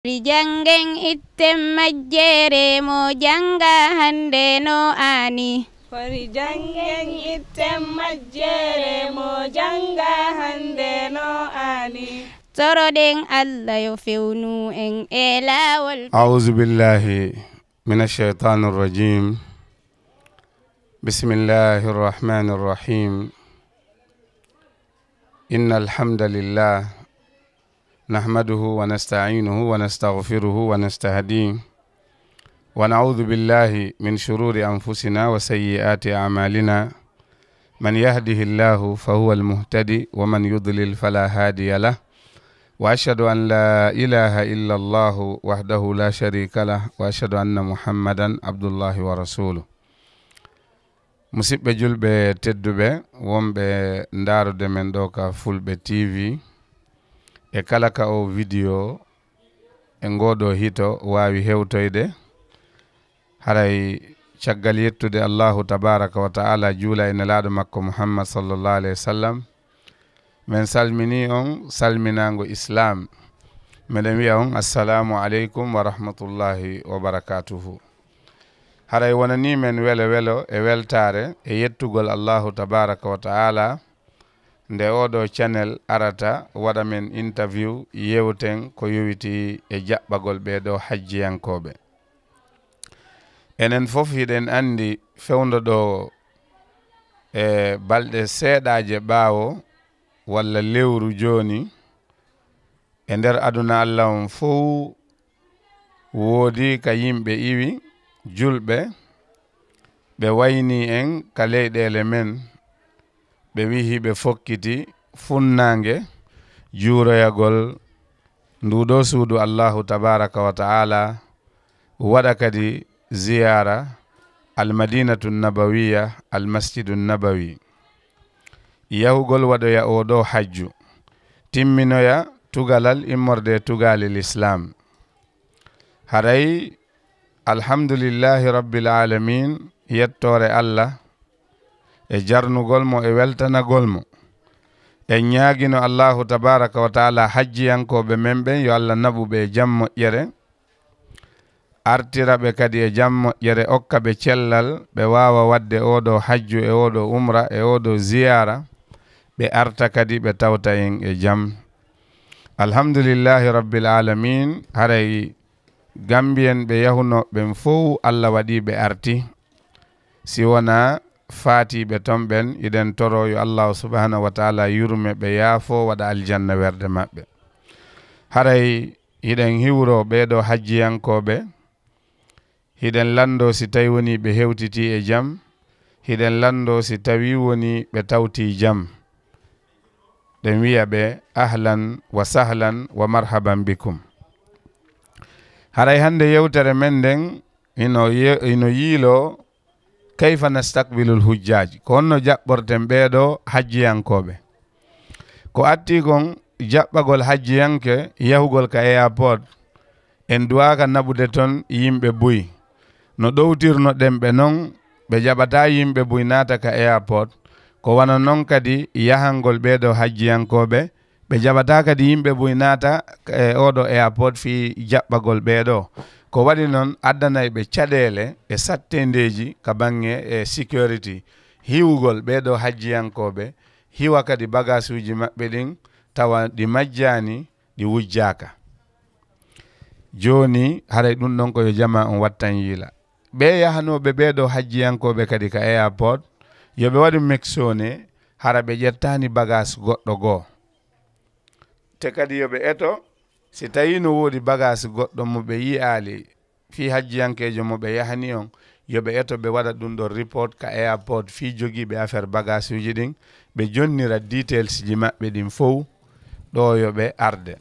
Jangen itte majjere mo janga hande no ani. Fori jangen itte majjere mo janga hande no ani. Toroden Allah yo fewnu en elawol. أعوذ بالله من الشيطان الرجيم بسم الله الرحمن الرحيم إن الحمد لله نحمده ونستعينه ونستغفره ونستهديه ونعوذ بالله من شرور أنفسنا وسيئات أعمالنا من يهده الله فهو المهتدي ومن يضلل فلا هادي له وأشهد أن لا إله إلا الله وحده لا شريك له وأشهد أن محمدا عبد الله ورسوله musidɓe julɓe tedduɓe wonɓe ndaarude men ɗo ka Fulɓe TV e kala ka o vidéo e ngoɗo hito wawi hewtoyde haray caggal yettude Allahu tabaraka wa ta'ala juula e nelaɗo makko Muhammad sallallahu alayhi wa sallam men salmini on salminago islam meɗen wiya on assalamu aleykum wa rahmatullahi wa barakatuhu. haray wonani men welo e weltare e yettugol Allahu tabaraka wa ta'ala nde oɗo channel arata waɗa men interview yewten ko yowiti e jaɓɓagol ɓeɗo hajjiyankoɓe. enen fof hiɗen andi fewndo ɗo e balɗe seeɗaje ɓaawo walla lewru joni e nder aduna Allah on fof woodi ka yimɓe iwi julɓe ɓe wayni en ka leyɗele men ɓe wihi ɓe fokkiti funnange juuroyagol nduɗo suudu Allahu tabaraka wa ta'ala waɗa kadi ziyara almadinatu nabawiya almasjidu nabawi yahugol waɗoya oɗo hajju timminoya tugalal immorde tugali l'islam. haray alhamdulillahi rabbil alamin yettore Allah e jarnugol mo e weltanagol mo e ñaagino Allahu tabaraka wa ta'ala hajjiyankoɓe men ɓen yo Allah naɓuɓe e jam moƴƴere artiraɓe kadi e jam moƴƴere okka ɓe cellal ɓe wawa wadde oɗo hajju e oɗo umra e oɗo ziyara ɓe arta kadi ɓe tawta en e jam. alhamdulillahi rabbil alamin haray Gambien ɓe yahunoɓen fof Allah waɗi ɓe arti si wona faatiɓe ton ɓen iɗen toro yo Allah subhanahu wa ta'ala yurme ɓe yaafo waɗa aljanna werde maɓɓe. haray hiɗen hiwro ɓeɗo hajjiyankoɓe hiɗen lando si tawi woni ɓe hewtiti e jam hiɗen lando si tawi woni ɓe tawti jam ɗen wiya ɓe ahlan wa sahlan wa marhaban bikum. haray hande yewtere men nden ino yiilo kayfa nastakbilul hujjaji ko honno jaɓɓorten ɓeɗo hajjiyankoɓe ko atti kon jaɓɓagol hajjiyanke yahugol ka airport en duwaka naɓude ton yimɓe buy no ɗowtirno ɗemɓe noon ɓe jaɓata yimɓe buy naata ka airport ko wana noon kadi yahangol ɓeɗo hajjiyankoɓe ɓe jaɓata kadi yimɓe buy naata e oɗo airport fi jaɓɓagol ɓeɗo ko waɗi noon addanay ɓe caɗele e sattendeji ka bange e security hiwugol ɓeɗo hajjiyankoɓe hiwa kadi bagage uji maɓɓe ɗin tawa ɗi majjani ɗi wujjaka. joni haray ɗum ɗon koyo jama on wattan yiila ɓe yahanoɓe ɓeɗo hajjiyankoɓe kadi ka airport yoɓe waɗi mexone hara ɓe ƴettani bagage goɗɗo goo te kadi yoɓe eto si tawi no woodi bagage goɗɗo mo ɓe yiyali fi hajjiyankejo mo ɓe yahani on yoɓe eto ɓe waɗa ɗum ɗo report ka airport fi jogiiɓe affaire bagage uji ɗin ɓe jonnira details ji maɓɓe ɗin fof ɗo yoɓe arde.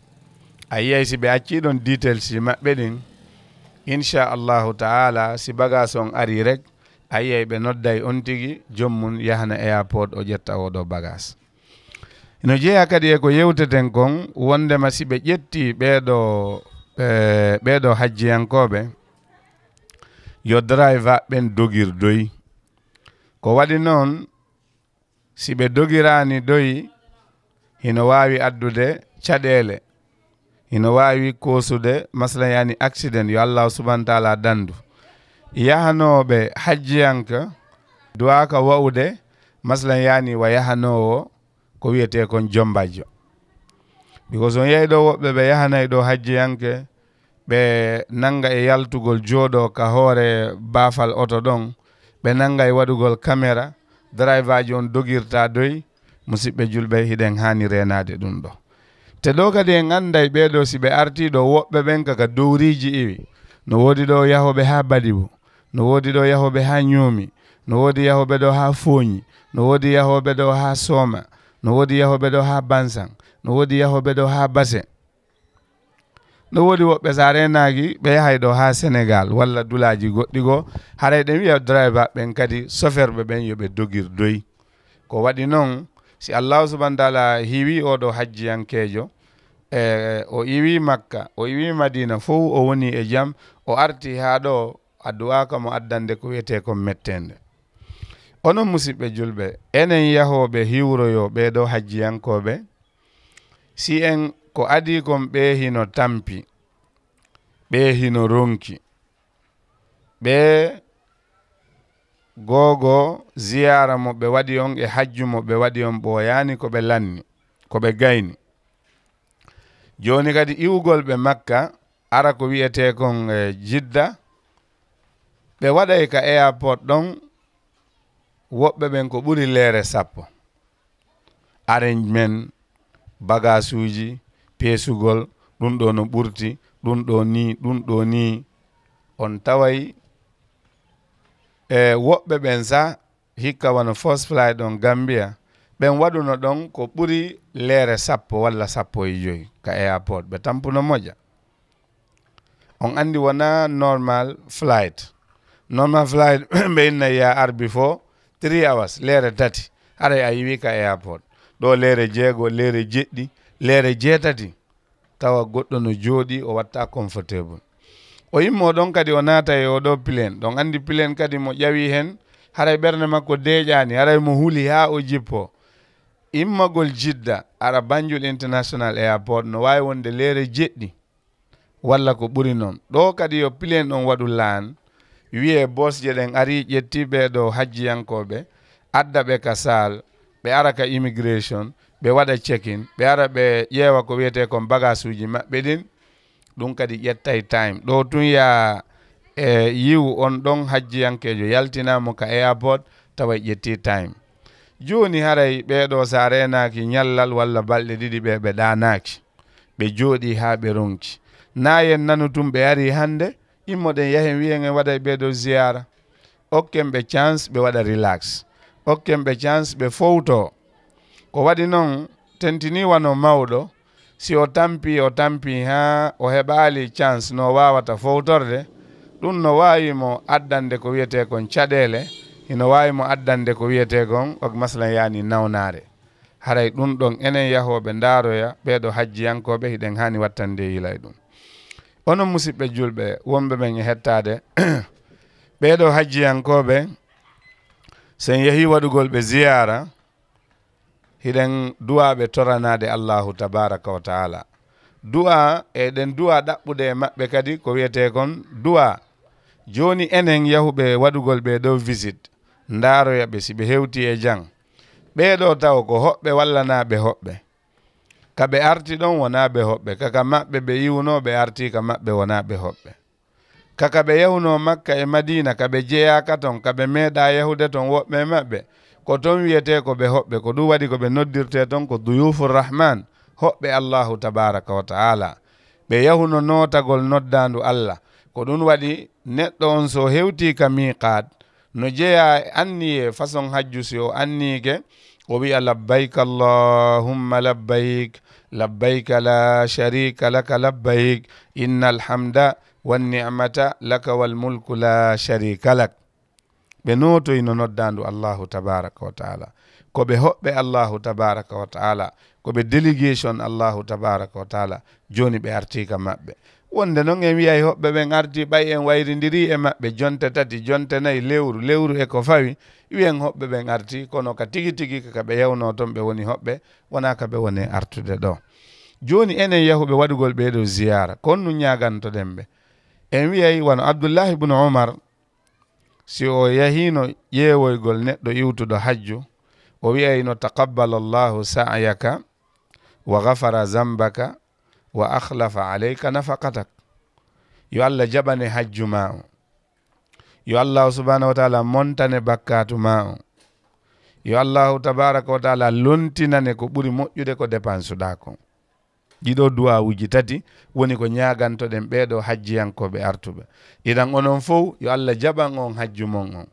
a yiyay si ɓe acci ɗon details ji maɓɓe ɗin inchallahu taala si bagage on ari rek a yiyay ɓe nodday on tigi jommum yahana airport o ƴetta oɗo bagage. no jeeya kadi e ko yewteten kon wondema si ɓe ƴetti ɓeɗo hajjiyankoɓe yo driver ɓen dogir doyi ko waɗi noon si ɓe dogirani doyi hino wawi addude caɗele hino wawi kosude masala yani accident yo Allah subhanahu wa ta'ala dandu yahanoɓe hajjiyanka duwaka wawde masala yani wa yahanowo ko wiyete kon jombajo because on yeyi ɗo woɓɓe ɓe yahanay ɗo hajjiyanke ɓe nanga e yaltugol jooɗo ka hoore baafal oto ɗon ɓe nanga e waɗugol caméra driver ji on dogirta doy musidɓe julɓe hiɗen hani renade ɗum ɗo te ɗo kadi en anday ɓeɗo si ɓe arti ɗo woɓɓe ɓen kaka dowriji iwi no woodi ɗo yahoɓe ha Badibu no woodi ɗo yahoɓe ha Ñoomi no woodi yahoɓe ɗo ha Fooñi no woodi yahoɓe ɗo ha Sooma no woodi yahoɓe ɗo ha Bansang no woodi yahoɓe ɗo ha Basse no woodi woɓɓe sa renaki ɓe yahay ɗo ha Sénégal walla dulaji goɗɗi go haray ɗen wiya driver ɓen kadi soferɓe ɓen yoɓe dogir doy ko waɗi noon si Allah subhanahu wa ta'ala hiwi oɗo hajjiyankejo o iwi Makka o iwi Madina fof o woni e jam o arti ha ɗo addu'aka mo addande ko wiyete ko mettende onon musidɓe julɓe enen yahoɓe hiwroyo ɓeɗo hajjiyankoɓe si en ko adi kon ɓe hino tampi ɓe hino ronki ɓe gogo ziyara mo ɓe waɗi on e hajju mo ɓe waɗi on ɓoyani ko ɓe lanni ko ɓe gayni joni kadi iwugol ɓe Makka ara ko wiyete kon Jidda ɓe waɗay ka airport ɗon woɓɓe ɓen ko ɓuri leere 10 arrangement bagage uji peesugol ɗum ɗo no ɓurti ɗum ɗo ni on taway woɓɓe ɓen sa hikka wano first flight ɗon Gambia ɓen waɗuno ɗon ko ɓuri leere 10 walla 15 ka airport ɓe tampuno moƴa on andi wona normal flight ɓe inna ya ar before 3 hours leere 3 haray a yiwi ka airport ɗo leere 6 leere 7 leere 8 tawa goɗɗo no jooɗi o watta comfortable o yimmo ɗon kadi o naata e oɗo plane ɗon andi plane kadi mo ƴawi hen haray ɓernde makko deƴani haray mo huuli ha o jippo immagol Jidda ara Banjul International Airport no wawi wonde leere 7 walla ko ɓuri noon ɗo kadi yo plane ɗon waɗu laan wiye boss je ɗen ari ƴetti ɓeɗo hajjiyankoɓe adda ɓe ka sal ɓe ara ka immigration ɓe waɗa check-in ɓe ara ɓe ƴeewa ko wiyete kon bagage uji maɓɓe ɗin ɗum kadi ƴettay time ɗo tun ya yiwu on ɗon hajjiyankejo yaltinamo ka airport tawa ƴetti time joni haray ɓeɗo sa renaki ñallal walla balɗe 2 ɓe ɗanaki ɓe jooɗi ha ɓe ronki nayen nanu tum ɓe ari hande immoɗen yahen wiyen en waɗay ɓeɗo ziyara okken ɓe chance ɓe waɗa relax okken ɓe chance ɓe fowto ko waɗi noon tentini wano mawɗo si o tampi ha o heɓali chance no wawata fowtorde ɗum no wawi mo addande ko wiyete kon caɗele hino wawi mo addande ko wiyete kon ok masalan yani nawnare haray ɗum ɗon enen yahoɓe ndaroya ɓeɗo hajjiyankoɓe hiɗen hani wattande yilay ɗum onon musidɓe julɓe wonɓe men e hettade ɓeɗo hajjiyankoɓe sen yeehi waɗugol ɓe ziyara hiɗen duwaɓe toranade Allahu tabaraka wa taala du'a eɗen du'a ɗaɓɓude e maɓɓe kadi ko wiyete kon du'a joni enen yahuɓe waɗugol ɓeɗo visit ndaroyaɓe si ɓe hewti e jang ɓeɗo taw ko hoɓɓe walla na ɓe hoɓɓe kaɓe arti ɗon wona ɓe hoɓɓe kaka maɓɓe ɓe yiwno ɓe arti ka maɓɓe wona ɓe hoɓɓe kaka ɓe yahuno Makka e Madina kaɓe jeeyaka ton kaɓe meeɗa yahude ton woɓɓe maɓɓe ko ton wiyete ko ɓe hoɓɓe ko ɗum waɗi ko ɓe noddirte ton ko duyufur rahman hoɓɓe Allahu tabaraka wa taala ɓe yahuno notagol noddandu Allah ko ɗum waɗi neɗɗo on so hewti ka miqat no jeeya anniye façon hajju si o annike o wiya labbayk allahumma labbayk labbayk la sharika laka labbayk innal hamda wan ni'mata laka wal mulku la sharika lak ɓe notoyno noddandu Allahu tabaraka wa taala ko ɓe hoɓɓe Allahu tabaraka wa taala ko ɓe délégation Allahu tabaraka wa taala joni ɓe artika maɓɓe wonde noon en wiyay hoɓɓe ɓen arti ɓay en wayridiri e maɓɓe jonte 3 jonte 4 lewru e ko fawi wiyen hoɓɓe ɓen arti kono ka tigi tigi kaka ɓe yewno toon ɓe woni hoɓɓe wona ka ɓe woni artude ɗo joni enen yahuɓe waɗugol ɓeeɗo ziyara kon nu ñagantoɗen ɓe en wiyay wano Abdullah ibn Umar si o yahino ƴeewoygol neɗɗo iwtuɗo hajju o wiyayno taqabbala Allahu sa'yaka wa ghafara zambaka wa akhlafa alayka nafaqatak. Yo Allah jaɓane hajju ma o, yo Allah subhanahu wa ta'ala montane bakkatu ma o, yo Allahu tabaraka wa ta'ala lontinane ko ɓuri moƴƴude ko dépensuɗa ko. Ɗiɗo duwawuji tati woni ko ñagantoɗen ɓeeɗo hajjiyankoɓe artuɓe. Idan onon fof yo Allah jaɓan on hajju mon on,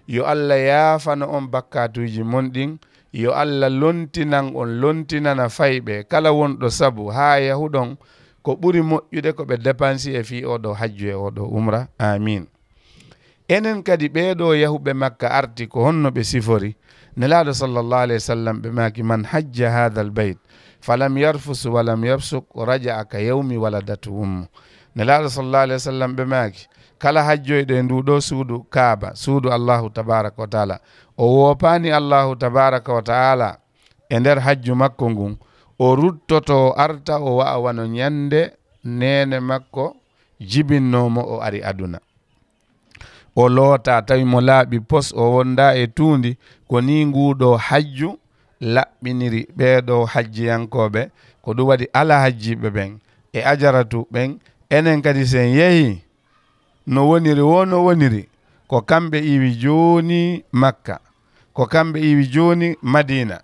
yo Allah yaafano on bakkatuji mon ɗin, yo Allah lontinan on lontinana fayɓe kala wonɗo sabu ha yahuɗon ko ɓuri moƴƴude ko ɓe dépensi e fi oɗo hajju e oɗo umra. Amin. Enen kadi ɓeeɗo yahuɓe Makka arti ko honno ɓe sifori. Nelaɗo sallallahu alayhi wa sallam ɓe maki man hajja hadha al bayt falam yarfus walam yafsuk raja'a ka yawmi waladatu ummu. Nelaɗo sallallahu alayhi wa sallam ɓe maki kala hajjoyɗo e nduɗo suudu Kaaba, suudu Allahu tabaraka wa taala, o wopani Allahu tabaraka wa taala e nder hajju makko ngun, o ruttoto arta o wa'a wano ñande nene makko jibinnomo o ari aduna. O loota tawi mo laaɓi pos o wonda e tuundi ko ni nguɗo hajju laɓɓiniri ɓeeɗo hajjiyankoɓe ko ɗum waɗi ala hajjiɓe ɓen e ajaratu ɓen. Enen kadi sen yehi no woniri wono woniri ko kamɓe iwi joni Makka, ko kamɓe iwi joni Madina,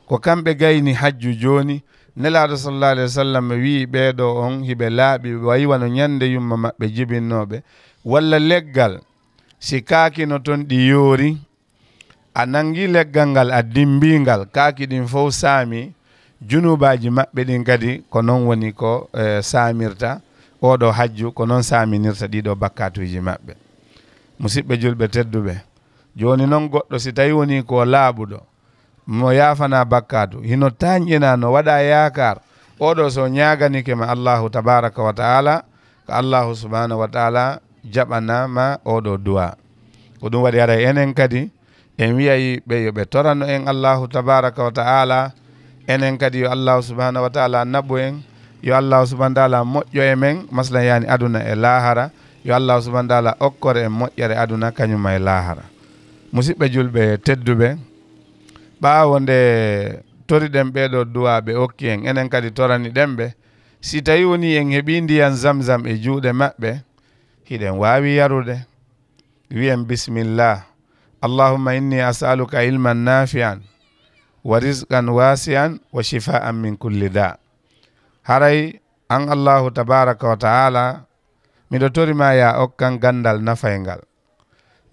ko kamɓe gayni hajju joni. Nelaɗo sallallahu alayhi wa sallam wi ɓeeɗo on hiɓe laaɓi wayi wano ñande yumma maɓɓe jibinnoɓe walla leggal si kaakino ton ɗi yoori a nangi leggal ngal a dimbingal kaaki ɗin fof saami junubaji maɓɓe ɗin kadi ko noon woni ko saamirta oɗo hajju, ko noon saaminirta ɗiɗo bakkatuji maɓɓe. Musidɓe julɓe tedduɓe, joni noon goɗɗo si tawi woni ko laaɓuɗo mo yaafana bakkatu hino tañƴina no waɗa yakar oɗo so ñaganike ma Allahu tabaraka wa taala ko Allahu subhanahu wa taala jaɓanama oɗo duwa. Ko ɗum waɗi ara enen kadi en wiyayi ɓe yoɓe torano en Allahu tabaraka wa taala. Enen kadi yo Allahu subhanahu wa taala naɓu en, yo Allahu subhanahu wa taala moƴƴo e men maslan yani aduna e lahara, yo Allahu subhanahu wa taala okkore en moƴƴere aduna kañuma e lahara. Musidɓe julɓe tedduɓe, ɓaawo nde toriɗen ɓeeɗo duwaɓe okki en, enen kadi torani ɗenɓe si tawi woni en heeɓi ndiyan zamzam e juuɗe maɓɓe hiɗen wawi yarude. Wiyen bismillah, allahumma inni as'aluka ilman nafi'an wa rizqan wasi'an wa shifa'an min kulli da. Haray an Allahu tabaraka wa ta'ala miɗo torima ya okkan gandal nafaygal.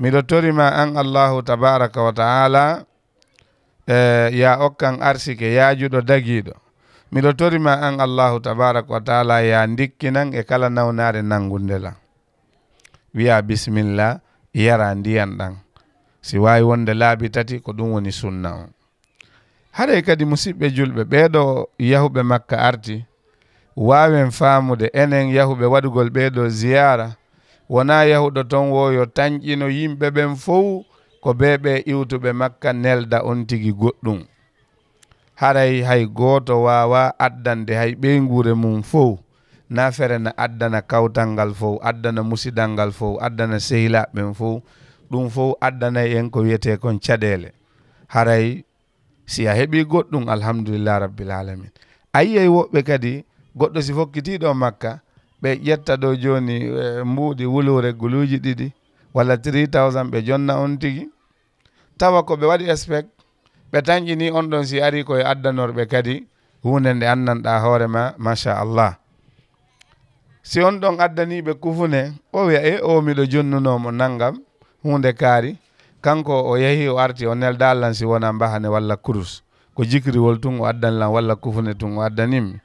Miɗo torima an Allahu tabaraka wa ta'ala ya okkan arsike yajuɗo dagiɗo. Miɗo torima an Allahu tabaraka wa ta'ala ya dikkinan e kala nawnare nangundela. Wiya bismillah yara ndiyan ɗan si wawi wonde laabi tati ko ɗum woni sunna o. Haɗay kadi musidɓe julɓe ɓeeɗo yahuɓe Makka arti wawen faamude enen yahuɓe waɗugol ɓeeɗo ziyara wona yahuɗo ton wo yo tañƴino yimɓe ɓen fof ko beɓe iwtuɓe Makka nelda on tigi goɗɗum. Haray hay goto wawa addande hay ɓeygure mum fof na fere na addana kawtal ngal fof, addana musidal ngal fof, addana sehilaɓen fof, ɗum fof addana en ko wiyete kon caɗele. Haray si a heeɓi goɗɗum alhamdulillah rabbil alamin. A yiyay woɓɓe kadi goɗɗo si fokkitiɗo Makka ɓe ƴetta ɗo joni mbuuɗi wulure guluji ɗiɗi walla 3000 ɓe jonna on tigi tawa ko ɓe waɗi expect ɓe tañƴini on ɗon si ari koye addanorɓe kadi hunde nde annanɗa hoorema machallah. Si on ɗon addaniɓe kufune o wiya o miɗo jonnunomo naggam hunde kaari, kanko o yehi o arti o nelda Allah si wona mbahane walla kurus ko jikriwol tun o addanlan walla kufune tun o addanimmi.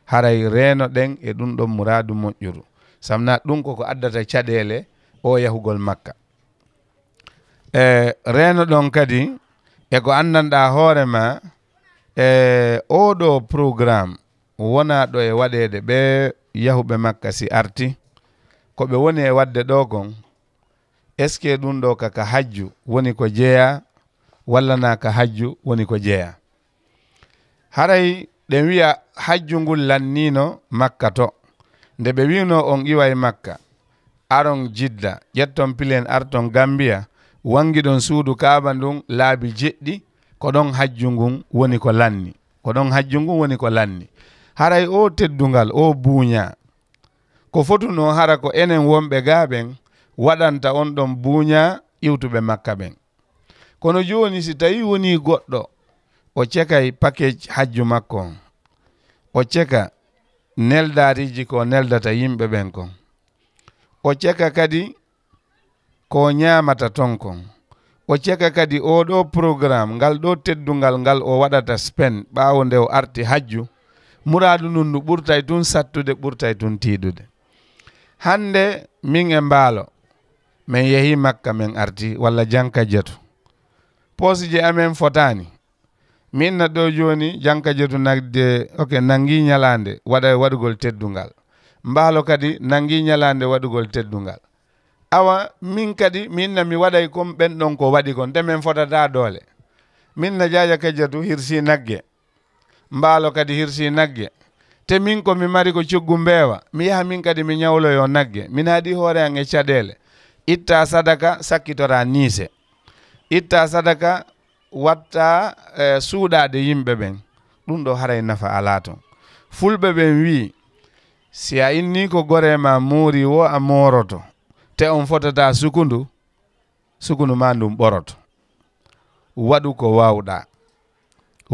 Haray reeno ɗen e ɗum ɗon muradu moƴƴuru samna ɗum koko addata caɗele o yahugol Makka. Reeno ɗon kadi e ko anndanɗa hoorema oɗo programme wona ɗo e waɗede ɓe yahuɓe Makka si arti ko ɓe woni e wadde ɗo kon est ce que ɗum ɗo kaka hajju woni ko jeeya walla na ka hajju woni ko jeeya. Haray ɗen wiya hajju ngol lannino makka to nde ɓe wino on iwa e makka aron jidda ƴetton pilen arton gambia wangiɗon suudu kaaba ndun laabi jeɗɗi ko ɗon hajju ngun woni ko lanni ko ɗon hajju ngun woni ko lanni haray o teddungal o buuña ko fotuno hara ko enen wonɓe gaaɓen waɗanta on ɗon buuña iwtuɓe makka ɓen kono joni si tawi woni goɗɗo o cekay package hajju makko on o ceka neldariji ko neldata yimɓe ɓen kon o ceka kadi ko ñamata ton kon o ceka kadi oɗo programme ngal ɗo teddungal ngal o waɗata spen ɓawo nde o arti hajju muradu nun ndu ɓurtay tun sattude ɓurtay tun tiiɗude hande min e mbaalo min yehi makka min arti walla janka jeetu poosije amen fotani min na ɗo joni janka jeetu nagde nangi ñalande waɗa waɗugol teddungal mbaalo kadi nangi ñalande waɗugol teddungal awa min kadi min na mi waɗay comme ɓen ɗon ko waɗi kon temen fotata doole min na jaaja kejjetu hirsi nagge mbaalo kadi hirsi nagge te min ko mi mari ko coggu mbeewa mi yaha min kadi mi ñawloyo nagge min haɗi hoore an e caɗele itta sadaka sakkitora niise itta sadaka watta suuɗade yimɓe ɓen ɗum ɗo haray nafa ala ton fulɓe ɓen wi si a inni ko gorema moori wo a moroto te on fotata sukundu ma ndum ɓoroto waɗu ko wawɗa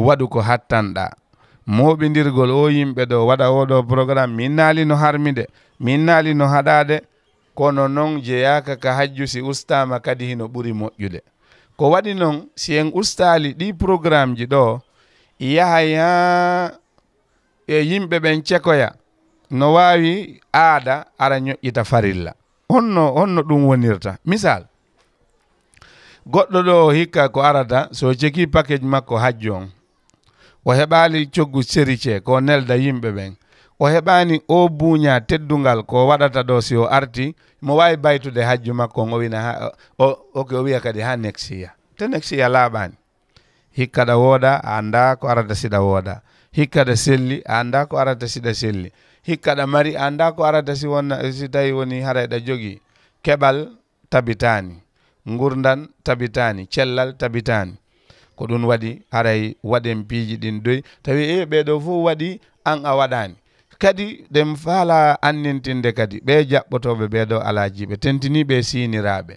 waɗu ko hattanɗa moɓidirgol o yimɓe ɗo waɗa oɗo programme min naali no harmide min naali no haɗade kono noon jeyaka ka hajju si ustama kadi hino ɓuri moƴƴude ko waɗi noon si en ustali ɗi programme ji ɗo yahay ha e yimɓe ɓen cekoya no wawi aada ara ñoƴƴita farilla honno ɗum wonirta misal goɗɗo ɗo hikka ko arata so ceki package makko hajju on o heɓali coggu sérice ko nelda yimɓe ɓen o heɓani o buuña teddungal ko waɗata ɗo si o arti mo wawi baytude hajju makko on o wina o wiya kadi ha nexiya te nexiya laaɓani hikkaɗa wooda a anda ko arata siɗa wooda hikkaɗa selli a anda ko arata siɗa selli hikkaɗa mari a anda ko arata si tawi woni harayɗa jogui keɓal tabitani gurdan tabitani cellal tabitani ko ɗum waɗi haray waɗen piiji ɗin doyi tawi ɓeɗo fof waɗi an a waɗani kadi ɗen faala annintinde kadi ɓe jaɓɓotoɓe ɓeɗo alajiɓe tentiniɓe siniraɓe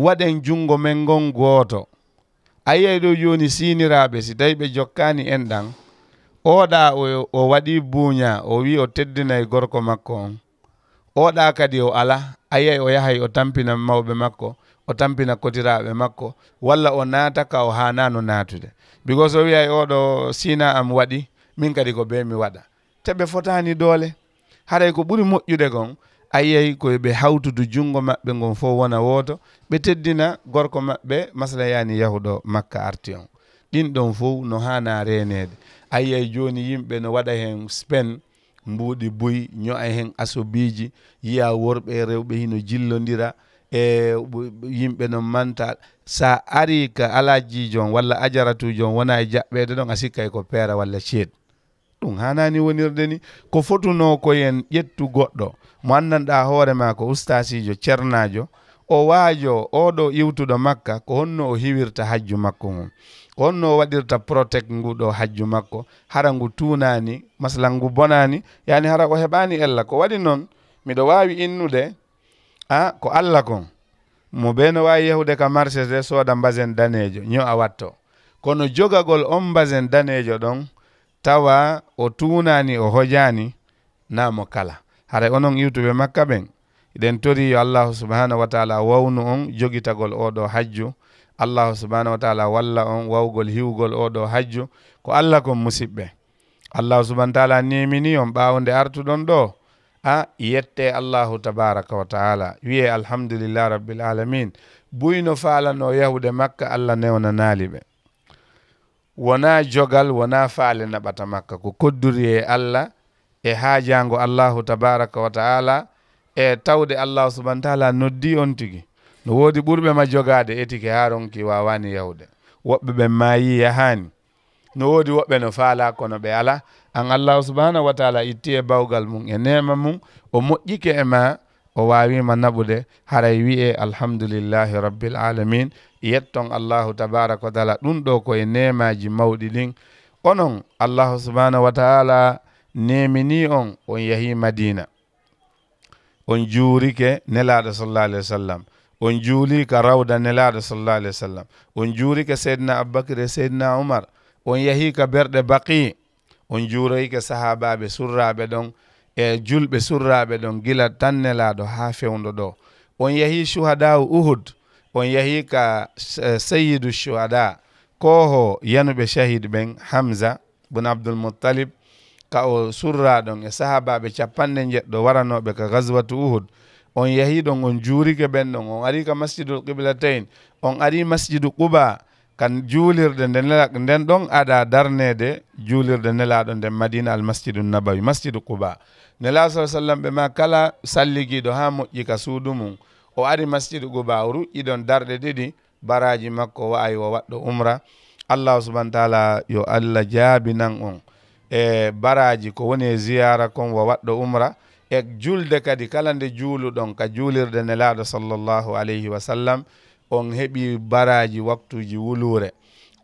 waɗen jungo men gon gooto a yiyay ɗo joni siniraɓe si tawi ɓe jokkani en ɗan oɗa o waɗi buuña o wi o teddinay gorko makko on oɗa kadi o ala a yiyay o yahay o tampina mawɓe makko o tampina kotiraɓe makko walla o naata ka o hanano natude because o wiyay oɗo sina am waɗi min kadi ko be mi waɗa teɓe fotani doole haray ko ɓuri moƴƴude kon a yiyay koɓe hawtudu jungo maɓɓe ngon fof wona woto ɓe teddina gorko maɓɓe masala yani yahuɗo makka arti on ɗin ɗon fof no hana renede a yiyay joni yimɓe no waɗa hen spen mbuuɗi buy ño'a hen asobiji yiya worɓe rewɓe hino jillodira e yimɓe no manta sa ari ka alajijon walla ajaratujon wona e jaɓɓede ɗon a sikkay ko peera walla ceed ɗum hanani wonirde ni ko fotuno koyen ƴettu goɗɗo mo andanɗa hoorema ko ustasijo ceernajo o waajo oɗo iwtuɗo makka ko honno o hiwirta hajju makko ngun ko honno o waɗirta protect nguɗo hajju makko hara ngu tunani masala ngu bonani yani hara o heɓani ella ko waɗi noon miɗo wawi innude ko Allah kon mo be no wawi yahude ka marché de soda mbasen danejo ño'a watto kono jogagol on mbasen danejo ɗon tawa o tunani o hojani namo kala haray onon iwtuɓe makka ɓen eɗen tori yo allahu subhanahu wa taala wawnu on jogitagol oɗo hajju allahu subhanahu wa taala walla on wawgol hiwgol oɗo hajju ko Allah kon musidɓe allahu subhanahu wa taala nemini on ɓawde artuɗon ɗo yette allahu tabaraka wa taala wiye alhamdulillah rabbil alamin buyno faalano yahude makka Allah newna naaliɓe wona jogal wona faale naɓata makka ko kodduri e Allah e haajango allahu tabaraka wa taala e tawde allahu subhanahu wa taala noddi on tigi no woodi ɓurɓe ma jogade etike haronki wawani yahude woɓɓe ɓe maayi yahani no wodi woɓɓe no faala kono ɓe ala an allahu subhanahu wa taala itti e bawgal mum e nema mum o moƴƴike e ma o wawima naɓude haray wi'e alhamdulillahi rabbil alamin yetton allahu tabaraka wa taala ɗum ɗo koye nemaji mawɗi ɗin onon allahu subhanahu wa taala nemini on yahi madina on juurike nelaɗo sallallahu alaihi wasallam on juuli ka rawda nelaɗo sallallahu alaihi wasallam on juurike seydina aboubacry e seydina oumar on yahi ka berɗe baqi on juuroyke sahabaɓe surraɓe ɗon e julɓe surraɓe ɗon gila tan nelaɗo ha fewndo ɗo on yahi shuhada uhud on yahi ka sayyidu shuhada koho yanuɓe shahid ɓen hamza bun abdulmuttalib ka o surraɗon e sahabaɓe 90 waranoɓe ka gazwatu uhud on yahi ɗon on juurike ɓen ɗon on ari ka masjidul qiblatain on ari masjidu quba kan juulirde nden ɗon aɗa darnede juulirde nelaɗo nden madina al masjidu nabawi masjidu quba nelaɗo sa sallam ɓe ma kala salliguiɗo ha moƴƴi ka suudu mum o ari masjidu quba o ruƴƴi ɗon darɗe ɗiɗi baraji makko wawi o waɗɗo umra allahu subahana taala yo allah jaabinan on e baraji ko woni e ziyara kon wo waɗɗo umra e julde kadi kala nde juuluɗon ka juulirde nelaɗo sallllahu alayhi wa sallam on heɓi baraji waktuji wulure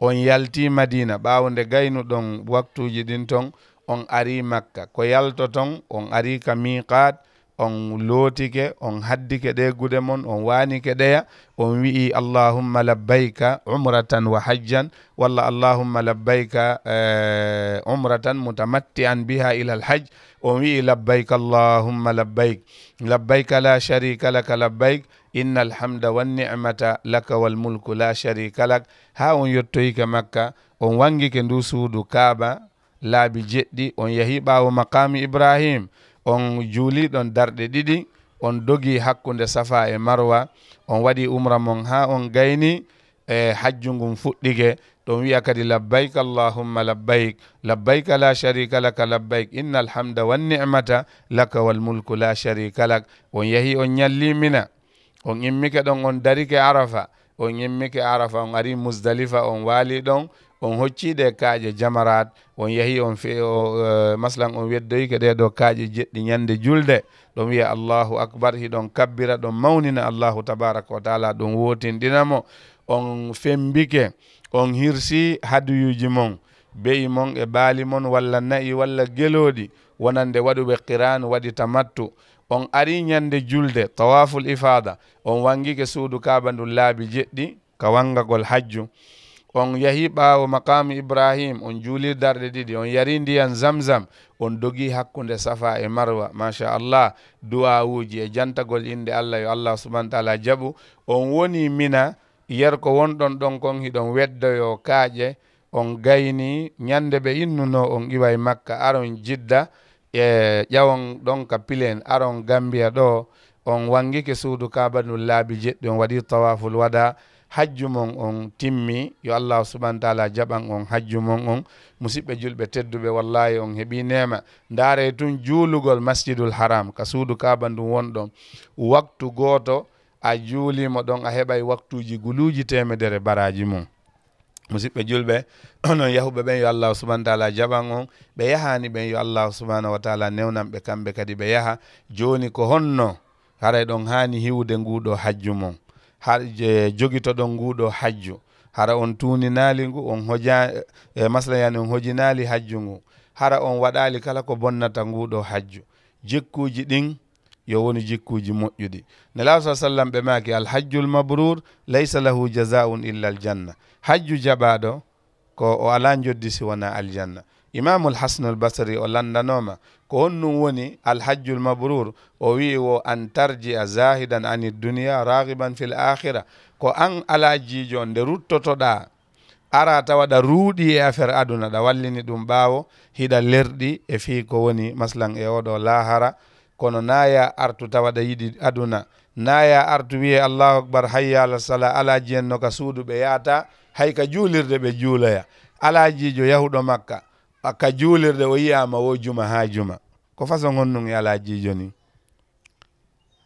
on yalti madina ɓawo nde gaynuɗon waktuji ɗin ton on ari makka ko yalto ton on ari ka miqat on lootike on haddike ɗe gude mon on wanike ɗeya on wi'i allahumma labbayka umratan wa hajjan walla allahumma labbayka umratan mutamatti'an biha ila alhajj on wi'i labbayka allahumma labbayk labbayka la sharika laka labbayk inna alhamda wanni'mata laka walmulku la sharika lak ha on yettoyke makka on wangike ndu suudu kaaba laabi jeɗɗi on yahi ɓawo maqami ibrahim on juuli ɗon darɗe ɗiɗi on dogi hakkunde safa e marwa on waɗi umra mon ha on gayni e hajju ngun fuɗɗike ɗon wiya kadi labbayk allahumma labbayk labbayka la sharika laka labbayk inna alhamda wanni'mata laka walmulku la sharika lak on yahi on ñalli mina on immike ɗon on darike arafa on immike arafa on ari musdalifa on waali ɗon on hocciɗe kaaƴe jamarat on yahi on maslan on weddoyke ɗeɗo kaaƴe jeɗɗi ñande julde ɗon wiya allahu akbar hiɗon kabbira ɗon mawnina allahu tabaraka wa taala ɗon wotinɗinamo on fembike on hirsi haduyuji mon beyi mon e baali mon walla nayi walla geloɗi wonande waɗuɓe qiran waɗi tamattu on ari ñande julde tawaful ifada on wangike suudu kaaba ndu laabi jeɗɗi ka wangagol hajju on yahi ɓawo maqamu ibrahim on juuli darɗe ɗiɗi on yari ndiyan zamzam on dogi hakkunde safa e marwa machallah du'a uji e jantagol inde allah yo allah subahana taala jaaɓu on woni mina yer ko wonɗon ɗon kon hiɗon weddoyo kaaƴe on gayni ñande ɓe innuno on iway makka aron jidda e ƴawon ɗon ka pilen aron gambia ɗo on wangike suudu kaaba ndu laabi jeɗɗi on waɗi tawaful wada hajju mon on timmi yo allah subahana taala jaɓan on hajju mon on musidɓe julɓe tedduɓe wallahi on heeɓi nema ndaare tun juulugol masjidul haram ka suudu kaaba ndu wonɗon waktu gooto a juulimo ɗon a heɓay waktuji guluji temedere baraji mum musidɓe julɓe onon yahuɓe ɓen yo allah subahana taala jaɓan on ɓe yahani ɓen yo allah subahanahu wa taala newnanɓe kamɓe kadi ɓe yaha joni ko honno haray ɗon hani hiwde nguɗo hajju mon har jogito ɗon nguɗo hajju hara on tuninali ngu on hoja masla yani on hojinali hajju ngu hara on waɗali kala ko bonnata nguɗo hajju jikkuji ɗin yo woni jikkuji moƴƴuɗi nelaw sa sallam ɓe maki alhajjul mabrur laysa lahu jazaun illa aljanna hajju jaɓaɗo ko o ala joddi si wona aljanna imamul hasanul basri o landanoma ko honnum woni alhajjul mabrur o wi wo an tarjia zahidan ani dunia ragiban fil akhira ko an ala jiijo nde ruttotoɗa ara tawaɗa ruuɗi e affaire aduna ɗa wallini ɗum ɓaawo hiɗa lerɗi e fii ko woni maslan e oɗo lahara kono naya artu tawaɗa yiɗi aduna naya artu wiye allahu akbar hayya ala sala ala jiyenno ka suuduɓe yaata hay ka juulirde ɓe juulaya ala jiijo yahuɗo makka ka juulirde o yiyama wo juma ha juma ko façon honnum e ala jiijo ni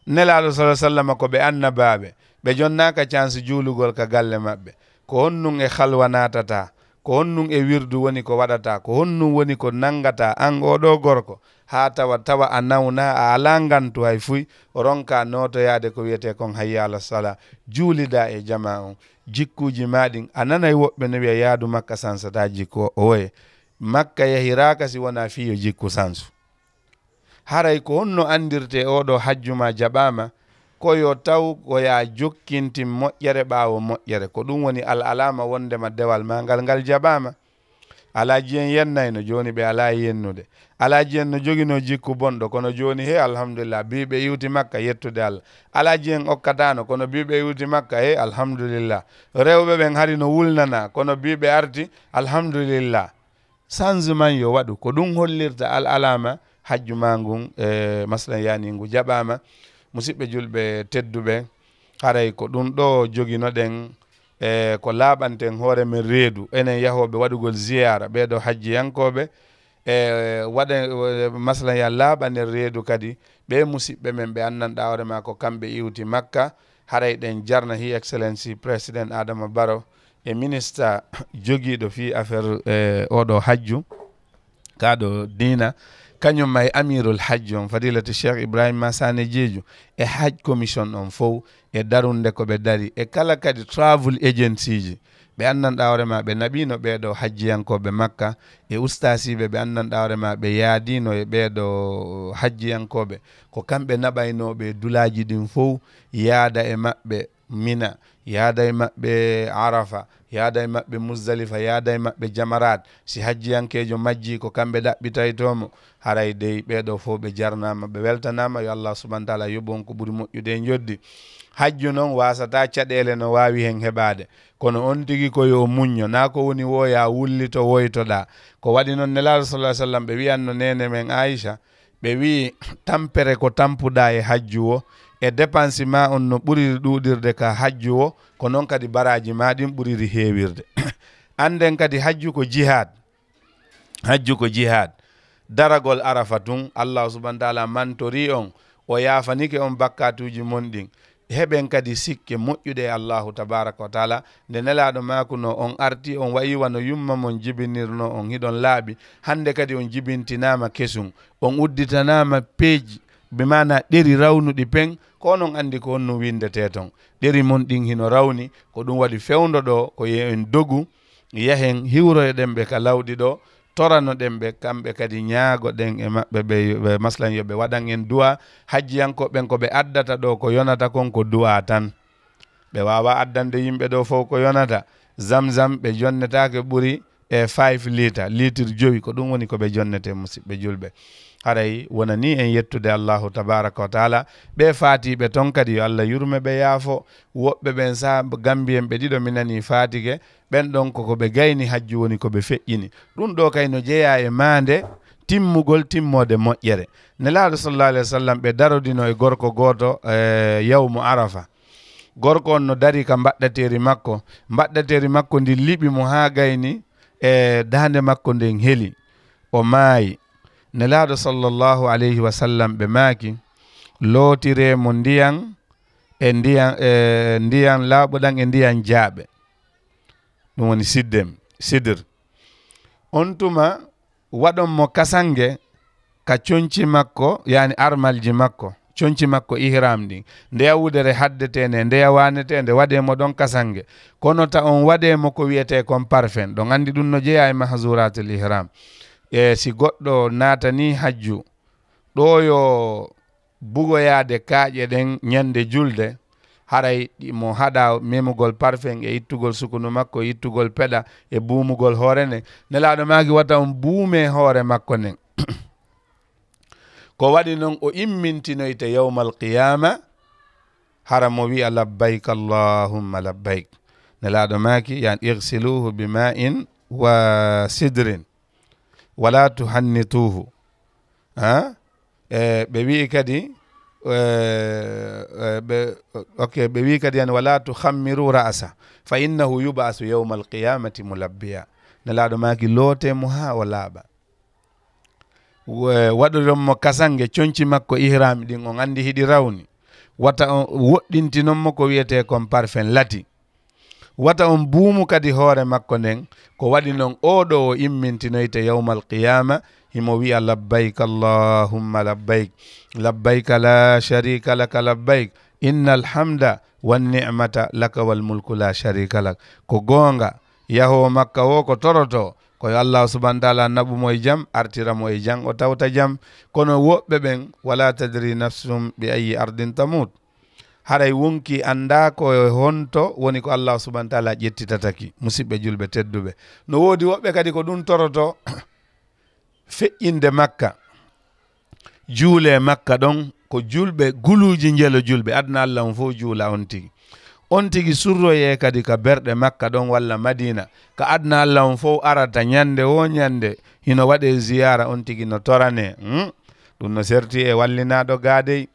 nelaɗo sa sallam ko ɓe annabaɓe ɓe jonnaka chance juulugol ka galle maɓɓe ko honnum e halwa natata ko honnum e wirdu woni ko waɗata ko honnum woni ko nangata an oɗo gorko ha tawa a nawna a ala ngantu hay fuy o ronka notoyade ko wiyete kon hayya ala sala juulida e jama on jikkuji maɗin a nanay woɓɓe no wiya yaadu makka sansata jikku oye makka yahiraka si wona fiyo jikku sansu haray ko honno andirte oɗo hajjuma jaɓama koyo taw koya jokkinti moƴƴere ɓawo moƴƴere ko ɗum woni alama wondema dewal ma ngal jaɓama alaji en yennayno joni ɓe ala yennude alaji en no jogino jikku bonɗo kono joni he alhamdulillah biɓe iwti makka yettude Allah alaji en okkatano kono biɓe iwti makka he alhamdulillah rewɓe ɓen hari no wulnana kono biɓe arti alhamdulillah changement yo waɗu ko ɗum hollirta alama hajjuma ngun maslan yani ngu jaɓama musidɓe julɓe tedduɓe haray ko ɗum ɗo joginoɗen ko laaɓanten hoore men reedu enen yahoɓe waɗugol ziyara ɓeɗo hajjiyankoɓe waɗa maslan ya laaɓanen reedu kadi ɓe musidɓe men ɓe annanɗa hoorema ko kamɓe iwti makka haray ɗen jarna hi excellency président Adama Barrow e ministre jogiiɗo fi affaire oɗo hajju kaɗo dina kañum may amirul hajj on fadilati cheikh ibrahima sane jeeju e hajj commission on fof e darunde ko ɓe dari e kala kadi travel agency ji ɓe annanɗa hoorema ɓe naɓino ɓeɗo hajjiyankoɓe makka e ustasiɓe ɓe annanɗa hoorema ɓe yaadino e ɓeɗo hajjiyankoɓe ko kamɓe naɓaynoɓe dulaji ɗin fof yaada e maɓɓe mina yaada e maɓɓe arafa yaada e maɓɓe muzdalifa yaada e maɓɓe jamarat si hajjiyankejo majji ko kamɓe ɗaɓɓitaytomo haray dey ɓeɗo fof ɓe jarnama ɓe weltanama yo Allah subhanahu wa taala yoɓon ko ɓuuri moƴƴude e joddi hajju noon wasata caɗele no wawi hen heɓade kono on tigui koyo muñño na ko woni woya wullito woytoɗa ko waɗi noon nelaɗo sallah sallam ɓe wiyanno nene men Aisha ɓe wi tampere ko tampuɗa e hajju o e dépense ma on no ɓuriri ɗuɗirde ka hajju o ko noon kadi baraji ma ɗin ɓuriri heewirde anden kadi hajju ko jihad daragol arafa tun Allah subhanahu wa taala mantori on o yafanike on bakkatuji mon ɗin heɓen kadi sikke moƴƴude e Allahu tabaraka wa taala nde nelaɗo makuno on arti on wayi wano yumma mon jibinirno on hiɗon laaɓi hande kadi on jibintinama kesum on udditanama peeji bimana ɗeri rawnuɗi pen ko onon andi ko honno windete ton ɗeri mon ɗin hino rawni ko ɗum waɗi fewndo ɗo ko en dogu yahen hiwroyeɗen ɓe ka lawɗi ɗo torano ɗen ɓe kamɓe kadi ñaago ɗen e maɓɓe ɓe maslan yoɓe waɗan en duwa hajjiyankoɓen ko ɓe addata ɗo ko yonata kon ko duwa tan ɓe wawa addande yimɓe ɗo fof ko yonata zamzam ɓe jonnetake ɓuuri e 5 litre 5 ko ɗum woni ko ɓe jonnete musidɓe julɓe haray wona ni en yettude Allahu tabaraka wa taala ɓe faatiɓe ton kadi yo Allah yurme ɓe yaafo woɓɓe ɓen sa Gambien ɓe ɗiɗo minani faatike ɓen ɗon koko ɓe gayni hajju woni ko ɓe feƴƴini ɗum ɗo kay no jeeya e mande timmugol timmode moƴƴere nelaɗo sallallahu alaihi wa sallam ɓe darodino e gorko goto yawmu arafa gorko on no dari ka mbaɗɗateri makko ndi liɓi mo ha gayni e dande makko nden heeli o maayi nelaɗo sallallahu alayhi wa sallam ɓe maaki lootiremo ndiyan e ndiyan laaɓuɗan e ndiyan jaaɓe ɗum woni sidir on tuma waɗon mo kasange ka coñci makko yani armalji makko coñci makko ihram ɗin ndeya wudere haddetende ndeya wanetende waɗemo ɗon kasange kono ta on waɗemo ko wiyete kon parfen ɗon andi ɗum no jeeya e mahzuratul ihram e si goɗɗo naatani hajju ɗo yo bugoyade kaaƴe ɗen ñande julde haray mo haɗa memugol parfum e ittugol sukunu makko ittugol peɗa e buumugol hoore nden nelaɗo maki wata on buume hoore makko nden ko waɗi noon o immintinoyte yawmal qiyama hara mo wi'a labbayk allahumma labbayk nelaɗo maki yan irsiluhu bima'in wa sidrin wala tuhannituhu ɓe wi kadi ɓe wi kadi yani wala tukhammiru ra'sa fa innahu yub'asu yawma alqiyamati mulabbiya nelaɗo maki lootemo ha o laaɓa waɗoɗon mo kasange coñci makko ihrami ɗin on andi hiɗi rawni wata on woɗɗintinonmo ko wiyete kon parfen lati wata on buumu kadi hoore makko nden ko waɗi noon oɗo o immintinoyte yawmal qiyama himo wi'a labbayk allahumma labbayk labbayk la sharika laka labbayk innal hamda wan ni'mata laka wal mulku la sharika lak ko goonga yahowo makka o ko toroto koyo allah subhanahu wa ta'ala naɓumo e jam artiramo e jam o tawta jam kono woɓɓe ɓen wala tadri nafsum bi ayi ardin tamut haray wonki anda ko honto woni ko allah subhanahu wa ta'ala ƴettitataki musidɓe julɓe tedduɓe no woodi woɓɓe kadi ko ɗum toroto feƴƴinde makka juule makka ɗon ko julɓe guluji jelo julɓe adna allah on fof juula on tigi surroye kadi ka berɗe makka ɗon walla madina ka adna allah on fof arata ñande o ñande hino waɗe ziyara on tigi no torane ɗum no serti e wallinaɗo gaadey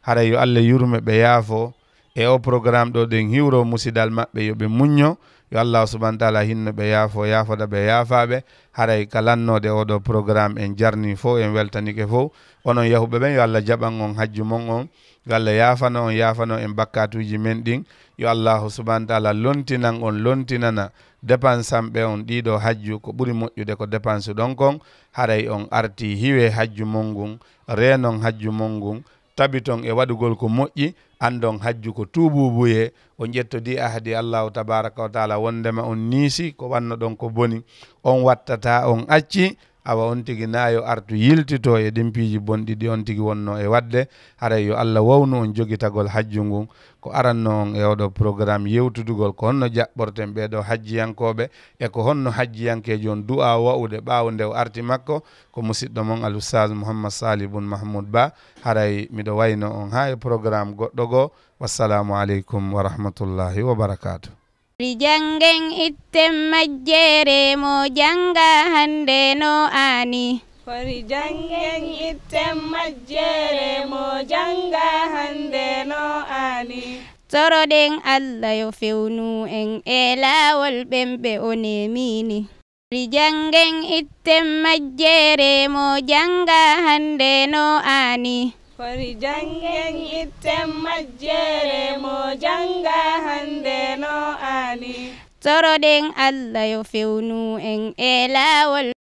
hara yo allah yurme ɓe yaafo e o programme ɗo ɗen hiwro musidal maɓɓe yoɓe muñño yo allah subhanahu wa ta'ala hinno ɓe yaafo yaafoɗa ɓe yaafaɓe haray ka lannode oɗo programme en jarni fof en weltanike fof onon yahuɓe ɓen yo allah jaɓan on hajju mon on yo allah yaafano en bakkatuji men ɗin yo allahu subhanahu wa ta'ala lontinan on lontinana dépense amɓe on ɗiɗo hajju ko ɓuri moƴƴude ko dépense ɗon kon haray on arti hiwe hajju mon ngun renon hajju mon ngun tabiton e waɗugol ko moƴƴi andon hajju ko tuububuye o ƴettodi ahdi allahu tabaraka wa taala wondema on niisi ko wanno ɗon ko boni on wattata on acci awa on tigi nayo artu yiltito e ɗempiji bonɗi ɗi on tigi wonno e wadde haray yo allah wawnu on jogitagol hajju ngun ko aranno on e oɗo programme yewtudugol ko honno jaɓɓorten ɓeɗo hajjiyankoɓe e ko honno hajjiyankejo on du'a wa'ude ɓawo nde o arti makko ko musidɗo mon al ustad Mouhammad Salih bun Mahmoud Ba haray miɗo wayno on ha e programme goɗɗo go wassalamu aleykum wa rahmatullahi wa barakatuh. Jangen itten majjere mo janga hande no ani. Fori jangen itten majjere mo janga hande no ani. Toroɗen Allah yo fewnu en e lawol ɓemɓe o nemini. Fori jangen itten majjere mo janga hande no ani. Fori jangen itten majjere mo janga hande no ani. Toroɗen Allah yo fewnu en e lawol